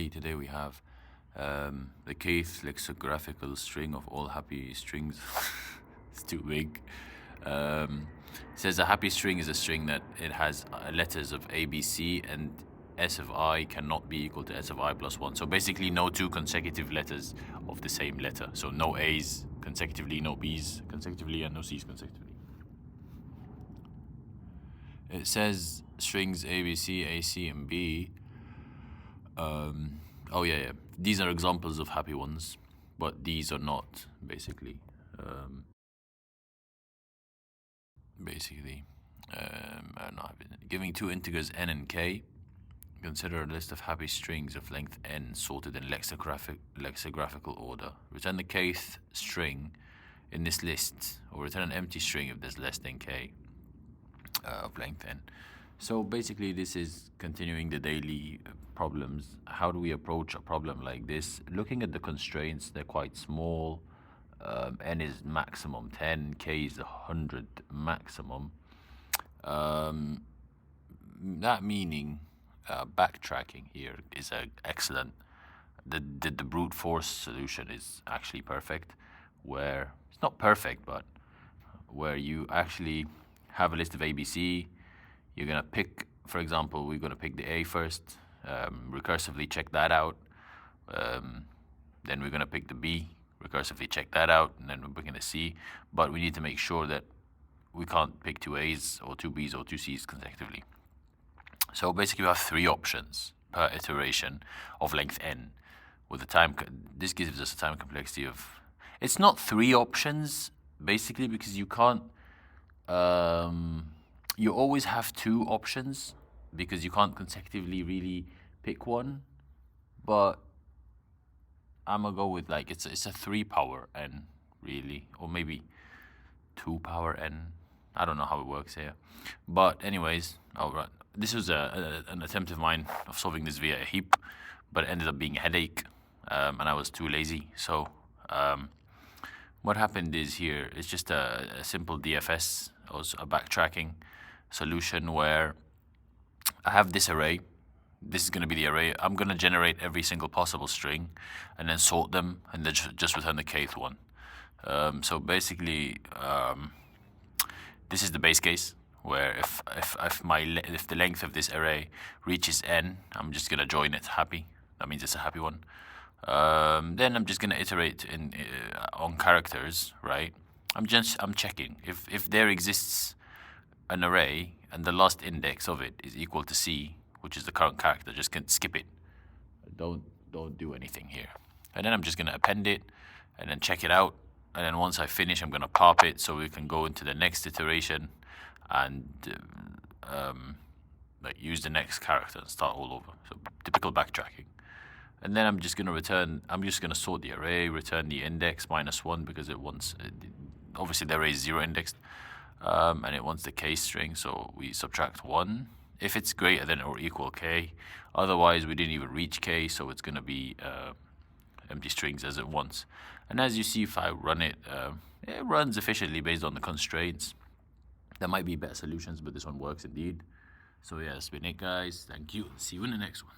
finally, today we have the kth lexicographical string of all happy strings. It's too big. It says a happy string is a string that it has letters of A, B, C, and S of I cannot be equal to S of I plus 1. So basically no two consecutive letters of the same letter. So no A's consecutively, no B's consecutively, and no C's consecutively. It says strings A, B, C, A, C, and B. Oh yeah. These are examples of happy ones, but these are not, basically. Giving two integers n and k, consider a list of happy strings of length n sorted in lexicographical order. Return the kth string in this list, or return an empty string if there's less than k of length n. So basically this is continuing the daily problems. How do we approach a problem like this? Looking at the constraints, they're quite small. N is maximum 10, k is 100 maximum. That meaning backtracking here is excellent. The brute force solution is actually perfect, where it's not perfect, but where you actually have a list of ABC. You're gonna pick, for example, we're gonna pick the A first, recursively check that out. Then we're gonna pick the B, recursively check that out, and then we're picking the C. But we need to make sure that we can't pick two A's or two B's or two C's consecutively. So basically we have three options per iteration of length n. With the time, this gives us a time complexity of, it's not three options, basically, because you can't, you always have two options because you can't consecutively really pick one. But I'm gonna go with like it's a 3 power n really, or maybe 2 power n. I don't know how it works here, but anyways, alright. This was an attempt of mine of solving this via a heap, but it ended up being a headache, and I was too lazy. So what happened is here it's just a simple DFS, or a backtracking solution, where I have this array. This is going to be the array. I'm going to generate every single possible string and then sort them and then just return the kth one. So basically, this is the base case, where if the length of this array reaches n, I'm just going to join it happy. That means it's a happy one. Then I'm just going to iterate on characters, right? I'm checking if there exists an array and the last index of it is equal to C, which is the current character, just can skip it. Don't do anything here. And then I'm just going to append it and then check it out. And then once I finish, I'm going to pop it so we can go into the next iteration and like use the next character and start all over. So typical backtracking. And then I'm just going to sort the array, return the index -1 because it wants, obviously the array is 0 indexed, and it wants the k string, so we subtract 1 if it's greater than or equal k. Otherwise, we didn't even reach k, so it's going to be empty strings as it wants. And as you see, if I run it, it runs efficiently based on the constraints. There might be better solutions, but this one works indeed. So yeah, that's been it, guys. Thank you. See you in the next one.